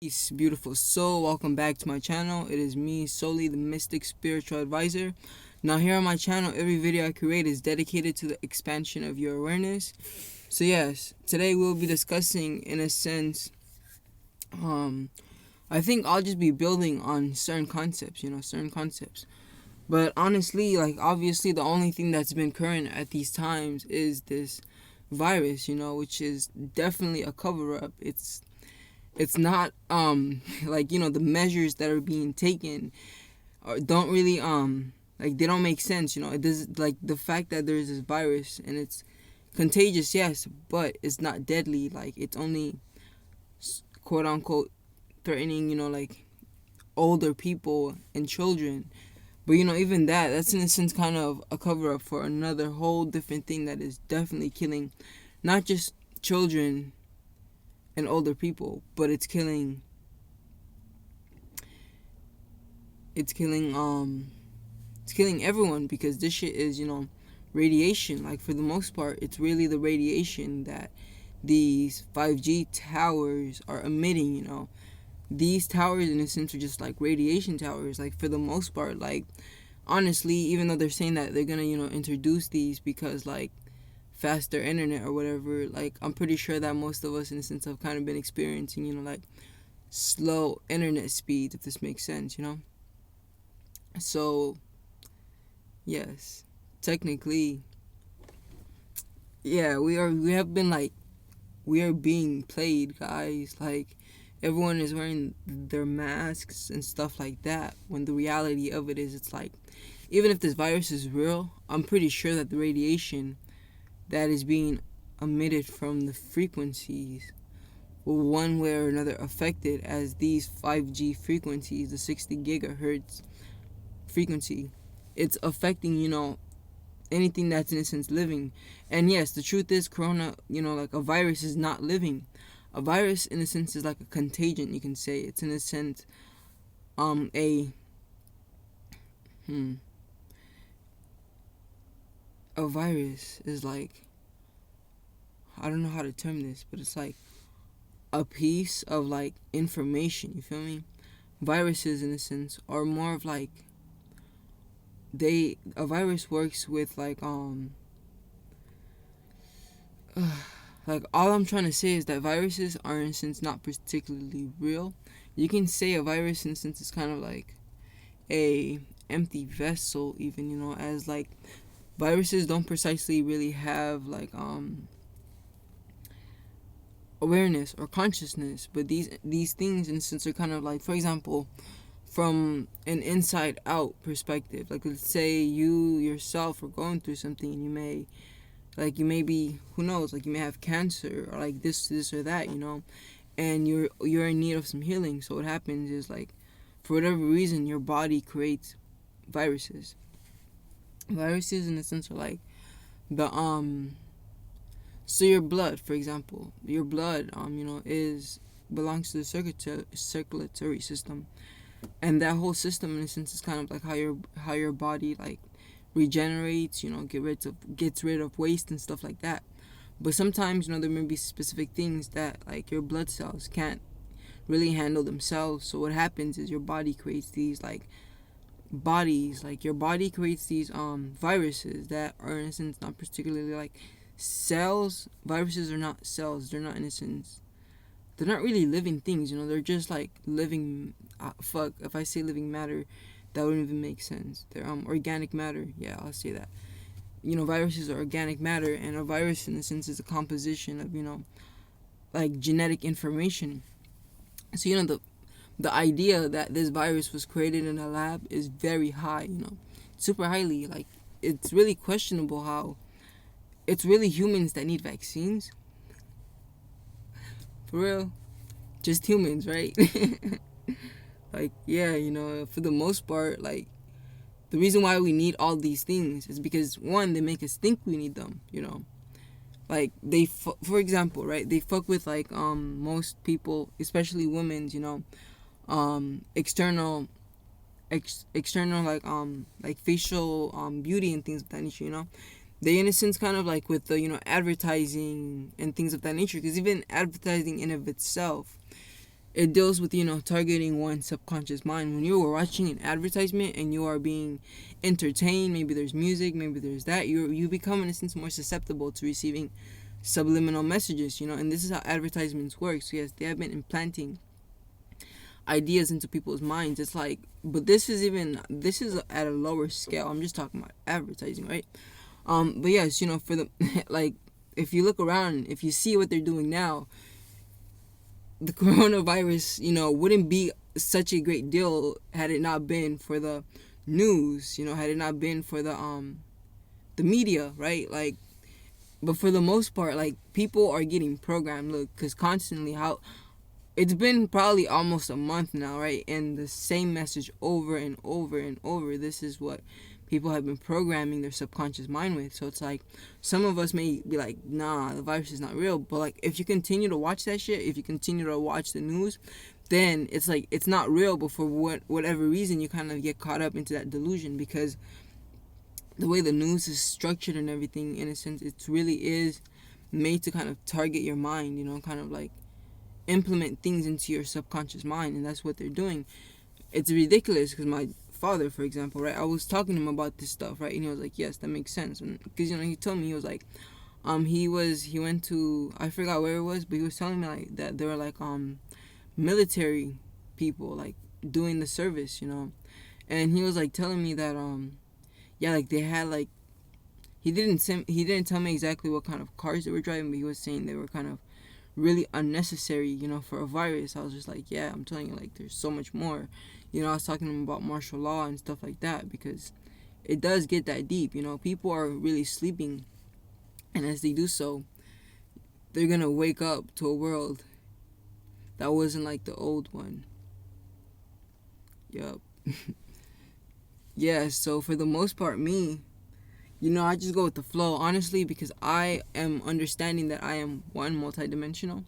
Peace, beautiful soul. Welcome back to my channel. It is me, Solely, the Mystic Spiritual Advisor. Now, here on my channel, every video I create is dedicated to the expansion of your awareness. So, yes, today we'll be discussing, in a sense, I think I'll just be building on certain concepts, certain concepts. But honestly, obviously, the only thing that's been current at these times is this virus, which is definitely a cover up. It's not the measures that are being taken don't really they don't make sense. It does, the fact that there's this virus and it's contagious, yes, but it's not deadly. It's only quote unquote threatening older people and children. But even that's in a sense kind of a cover up for another whole different thing that is definitely killing not just children and older people, but it's killing everyone, because this shit is, radiation. For the most part, it's really the radiation that these 5G towers are emitting. These towers in a sense are just radiation towers, for the most part. Honestly, even though they're saying that they're gonna introduce these because faster internet or whatever, I'm pretty sure that most of us in a sense have kind of been experiencing slow internet speeds, if this makes sense. So yes, technically, yeah, we are being played, guys. Everyone is wearing their masks and stuff like that, when the reality of it is, it's even if this virus is real, I'm pretty sure that the radiation that is being emitted from the frequencies will one way or another affect it, as these 5G frequencies, the 60 gigahertz frequency, it's affecting, anything that's in a sense living. And yes, the truth is, corona, a virus is not living. A virus in a sense is like a contagion, you can say. It's in a sense a virus is I don't know how to term this, but it's a piece of information, you feel me? Viruses in a sense are more of a virus works with all I'm trying to say is that viruses are in a sense not particularly real. You can say a virus in a sense is kind of a empty vessel, even, as viruses don't precisely really have awareness or consciousness, but these things in a sense are kind of for example, from an inside out perspective. Let's say you yourself are going through something, and you may be, who knows, you may have cancer, or this or that, and you're in need of some healing. So what happens is, for whatever reason, your body creates viruses. Viruses in a sense are the so your blood, for example, your blood is belongs to the circulatory system, and that whole system in a sense is kind of how your body regenerates, gets rid of waste and stuff like that. But sometimes there may be specific things that your blood cells can't really handle themselves. So what happens is your body creates these your body creates these viruses that are in a sense not particularly cells. Viruses are not cells. They're not in a sense, they're not really living things. They're just living fuck, if I say living matter, that wouldn't even make sense. They're organic matter. Yeah, I'll say that. Viruses are organic matter, and a virus in a sense is a composition of genetic information. So the idea that this virus was created in a lab is very high, super highly. It's really questionable how it's really humans that need vaccines. For real. Just humans, right? Yeah, for the most part, the reason why we need all these things is because, one, they make us think we need them, for example, right, they fuck with most people, especially women's, external facial beauty and things of that nature. They in a sense kind of with the advertising and things of that nature, because even advertising in of itself it deals with, targeting one's subconscious mind. When you are watching an advertisement and you are being entertained, maybe there's music, maybe there's that, you become in a sense more susceptible to receiving subliminal messages, and this is how advertisements work. So yes, they have been implanting ideas into people's minds. It's like, but this is at a lower scale. I'm just talking about advertising, right? But yes, for the like, if you look around, if you see what they're doing now, the coronavirus, wouldn't be such a great deal had it not been for the news, had it not been for the media, right? Like, but for the most part, like, people are getting programmed. Look, because constantly, how it's been probably almost a month now, right? And the same message over and over and over. This is what people have been programming their subconscious mind with. So it's like, some of us may be like, nah, the virus is not real. But like, if you continue to watch that shit, if you continue to watch the news, then it's like, it's not real. But for whatever reason, you kind of get caught up into that delusion, because the way the news is structured and everything, in a sense, it really is made to kind of target your mind, kind of like implement things into your subconscious mind. And that's what they're doing. It's ridiculous, because my father, for example, right, I was talking to him about this stuff, right, and he was like, yes, that makes sense. And because, he told me, he was like, he went to, I forgot where it was, but he was telling me like that there were like military people like doing the service, and he was like telling me that yeah, like they had like, he didn't tell me exactly what kind of cars they were driving, but he was saying they were kind of really unnecessary, for a virus. I was just like, yeah, I'm telling you, like, there's so much more. I was talking to him about martial law and stuff like that, because it does get that deep. People are really sleeping, and as they do so, they're gonna wake up to a world that wasn't like the old one. Yup. Yeah, so for the most part, me, I just go with the flow, honestly, because I am understanding that I am, one, multidimensional,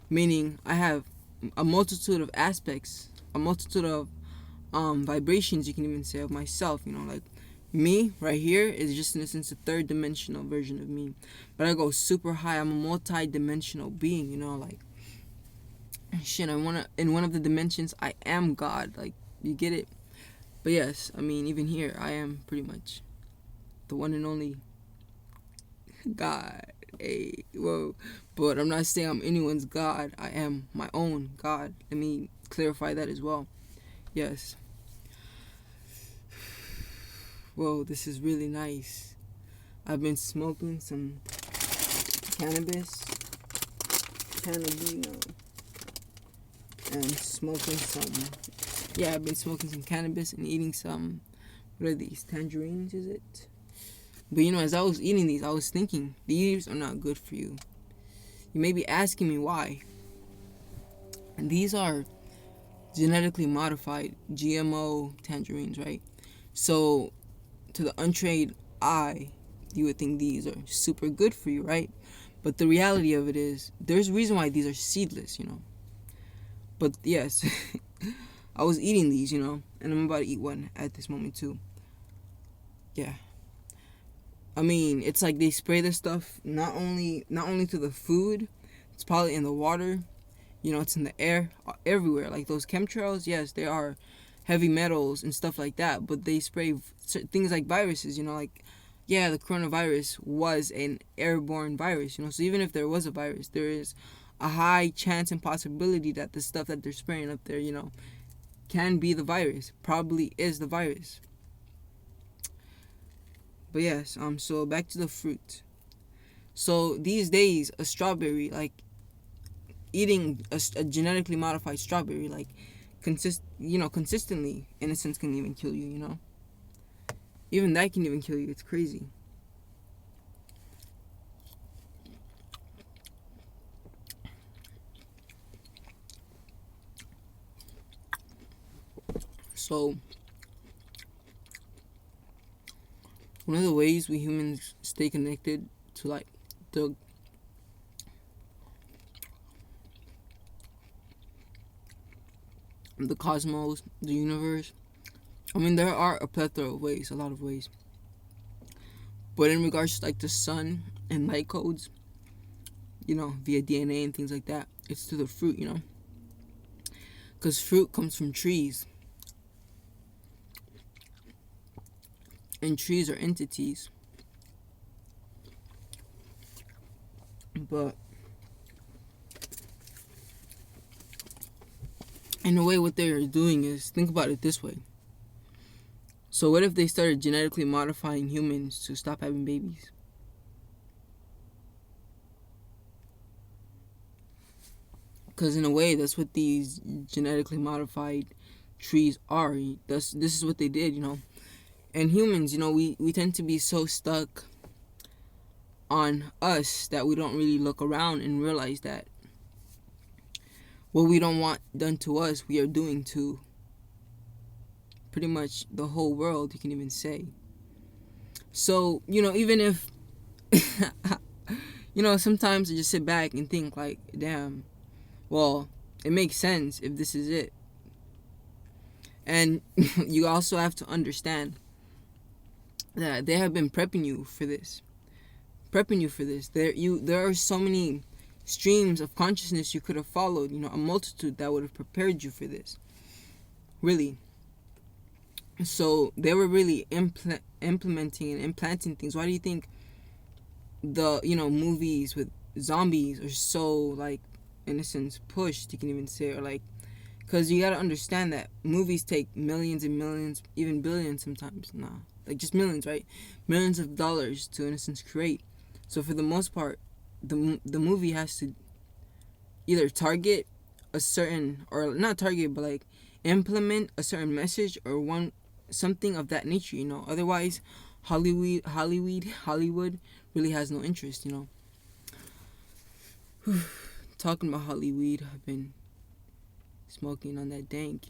meaning I have a multitude of aspects, a multitude of vibrations, you can even say, of myself. Like, me right here is just, in a sense, a third dimensional version of me, but I go super high. I'm a multi-dimensional being, like, shit, in one of the dimensions, I am God. Like, you get it? But yes, I mean, even here, I am pretty much the one and only God. Hey, whoa. But I'm not saying I'm anyone's God. I am my own God. Let me clarify that as well. Yes. Whoa, this is really nice. I've been smoking some cannabis, and smoking some, yeah, I've been smoking some cannabis and eating some, what are these, tangerines, is it? But as I was eating these, I was thinking, these are not good for you. You may be asking me why. And these are genetically modified GMO tangerines, right? So, to the untrained eye, you would think these are super good for you, right? But the reality of it is, there's a reason why these are seedless, But yes, I was eating these, and I'm about to eat one at this moment too. Yeah. I mean, it's like they spray this stuff not only to the food, it's probably in the water, it's in the air, everywhere. Like those chemtrails, yes, they are heavy metals and stuff like that, but they spray things like viruses, like, yeah, the coronavirus was an airborne virus, so even if there was a virus, there is a high chance and possibility that the stuff that they're spraying up there, can be the virus, probably is the virus. But yes, so back to the fruit. So these days, a strawberry, like, eating a genetically modified strawberry, like, consistently, in a sense, can even kill you, Even that can even kill you. It's crazy. So, one of the ways we humans stay connected to, like, the cosmos, the universe. I mean, there are a plethora of ways, a lot of ways. But in regards to, like, the sun and light codes, via DNA and things like that, it's through the fruit, because fruit comes from trees, and trees are entities. But in a way, what they're doing is, think about it this way. So what if they started genetically modifying humans to stop having babies? Because in a way, that's what these genetically modified trees are. This is what they did, And humans, we tend to be so stuck on us that we don't really look around and realize that what we don't want done to us, we are doing to pretty much the whole world, you can even say. So, even if, sometimes I just sit back and think like, damn, well, it makes sense if this is it. And you also have to understand that they have been prepping you for this. There are so many streams of consciousness you could have followed, a multitude that would have prepared you for this. Really. So they were really implementing and implanting things. Why do you think the, movies with zombies are so, like, in a sense, pushed, you can even say, or like, because you got to understand that movies take millions and millions, even billions sometimes. Like just millions, right? Millions of dollars to, in a sense, create. So for the most part, the movie has to either target a certain, or not target, but like implement a certain message or something of that nature, Otherwise, Hollywood really has no interest, Talking about Hollywood, I've been smoking on that dank,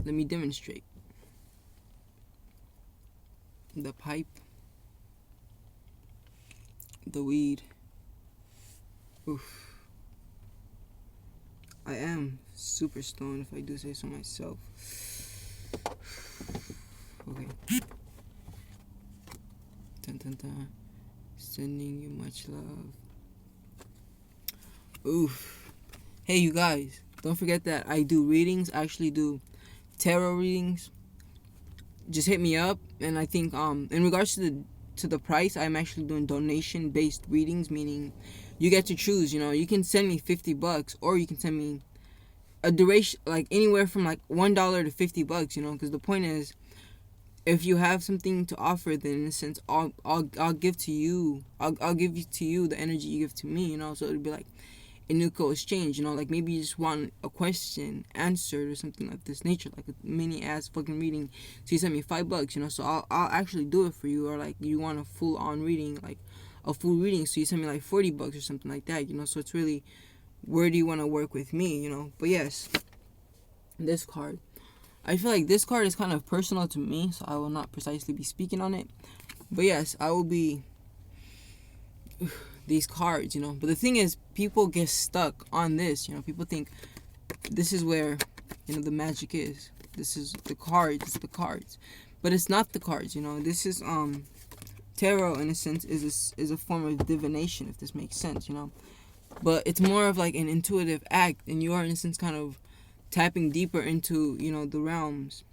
Let me demonstrate. The pipe. The weed. Oof. I am super stoned, if I do say so myself. Okay. Dun, dun, dun. Sending you much love. Oof. Hey, you guys, don't forget that I do readings. I actually do tarot readings. Just hit me up. And I think in regards to the price, I'm actually doing donation based readings, meaning you get to choose. You can send me $50, or you can send me a duration like anywhere from like $1 to $50. Because the point is, if you have something to offer, then in a sense, I'll give to you. I'll give to you the energy you give to me. So it'll be like a nuclear exchange. Like maybe you just want a question answered or something like this nature, like a mini ass fucking reading. So you send me $5. So I'll actually do it for you. Or like you want a full on reading, like a full reading. So you send me like $40 or something like that. So it's really, where do you want to work with me? But yes, this card. I feel like this card is kind of personal to me, so I will not precisely be speaking on it. But yes, I will be these cards, But the thing is, people get stuck on this, People think this is where, the magic is. This is the cards, it's the cards. But it's not the cards, This is, tarot, in a sense, is a form of divination, if this makes sense, But it's more of like an intuitive act, and you are, in a sense, kind of tapping deeper into, the realms.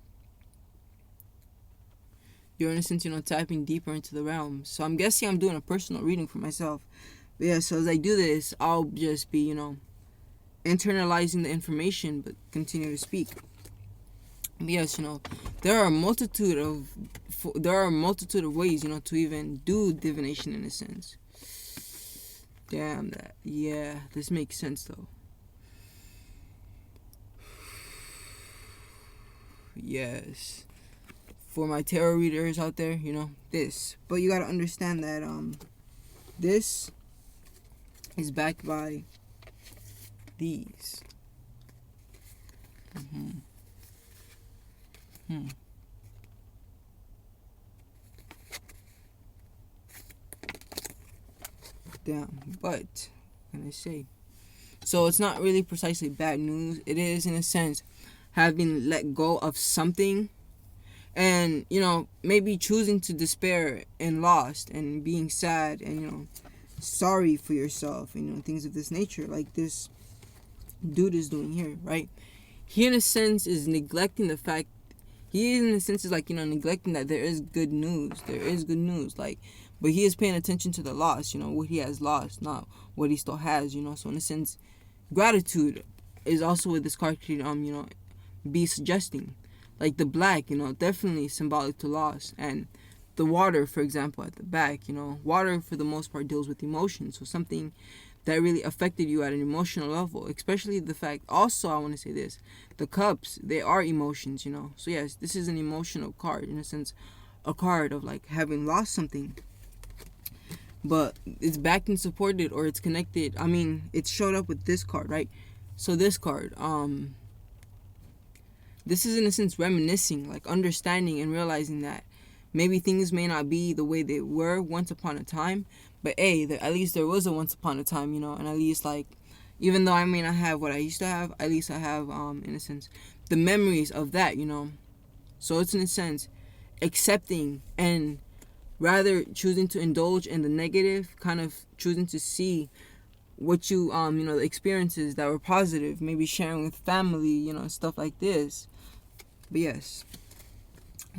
You're, in a sense, tapping deeper into the realms. So I'm guessing I'm doing a personal reading for myself. But yeah, so as I do this, I'll just be, internalizing the information, but continue to speak. But yes, there are a multitude of ways, to even do divination, in a sense. Damn that. Yeah, this makes sense, though. Yes, for my tarot readers out there, this. But you gotta understand that this is backed by these. Damn, but what can I say? So it's not really precisely bad news. It is, in a sense, having let go of something, and maybe choosing to despair and lost and being sad and sorry for yourself, things of this nature. Like this dude is doing here, right? He in a sense is neglecting the fact, he in a sense is like, neglecting that there is good news. There is good news. Like, but he is paying attention to the loss, what he has lost, not what he still has, So in a sense, gratitude is also what this card could be suggesting. Like the black, definitely symbolic to loss. And the water, for example, at the back, water for the most part deals with emotions. So something that really affected you at an emotional level, especially the fact, also I want to say this, the cups, they are emotions, So yes, this is an emotional card, in a sense, a card of like having lost something. But it's backed and supported, or it's connected. I mean, it showed up with this card, right? So this card, this is in a sense reminiscing, like understanding and realizing that maybe things may not be the way they were once upon a time, but at least there was a once upon a time, and at least like, even though I may not have what I used to have, at least I have, in a sense, the memories of that, So it's in a sense accepting and rather choosing to indulge in the negative, kind of choosing to see what you, the experiences that were positive, maybe sharing with family, stuff like this. But yes,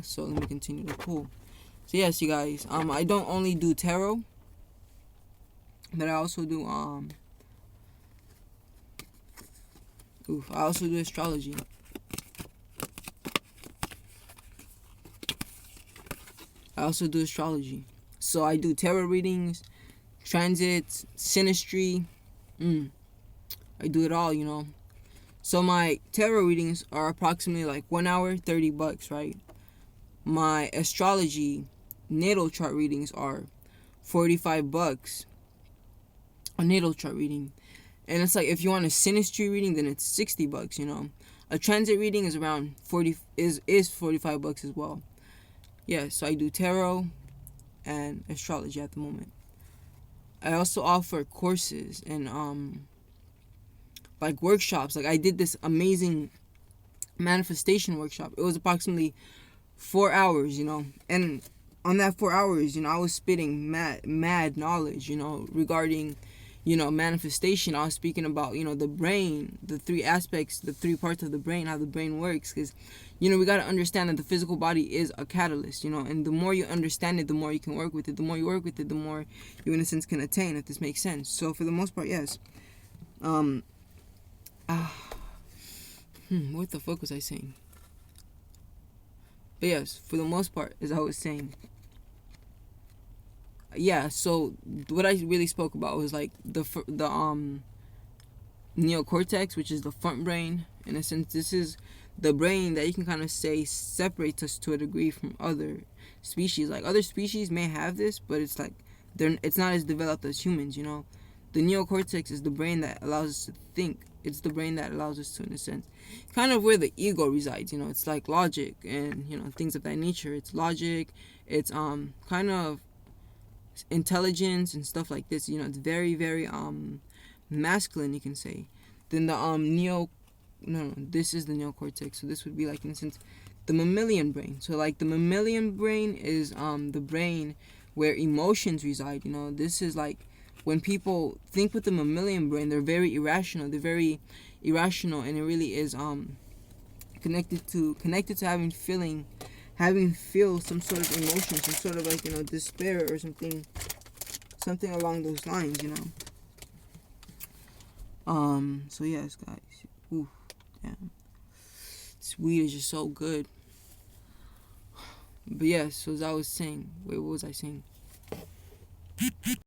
so let me continue to pull. So yes, you guys, I don't only do tarot, but I also do I also do astrology. So I do tarot readings, transits, synastry. I do it all, So my tarot readings are approximately like 1 hour, $30, right? My astrology natal chart readings are $45 a natal chart reading. And it's like, if you want a synastry reading, then it's $60, A transit reading is around $45 as well. Yeah, so I do tarot and astrology at the moment. I also offer courses and like workshops. Like I did this amazing manifestation workshop. It was approximately 4 hours, and on that 4 hours, I was spitting mad knowledge, regarding, manifestation. I was speaking about, the brain, the three aspects, the three parts of the brain, how the brain works, because, we got to understand that the physical body is a catalyst, and the more you understand it, the more you can work with it. The more you work with it, the more you, in a sense, can attain, if this makes sense. So for the most part, yes. What the fuck was I saying? But yes, for the most part, as I was saying, yeah. So what I really spoke about was like the neocortex, which is the front brain. In a sense, this is the brain that you can kind of say separates us to a degree from other species. Like other species may have this, but it's like it's not as developed as humans. The neocortex is the brain that allows us to think. It's the brain that allows us to, in a sense, kind of where the ego resides. It's like logic and things of that nature. It's logic. It's kind of intelligence and stuff like this. It's very, very masculine, you can say. Then the this is the neocortex. So this would be like, in a sense, the mammalian brain. So like the mammalian brain is the brain where emotions reside. This is like, when people think with the mammalian brain, they're very irrational. And it really is connected to having feel some sort of emotion, some sort of like despair or something along those lines. So yes, guys. Ooh, damn. This weed is just so good. But yes, so as I was saying, wait, what was I saying?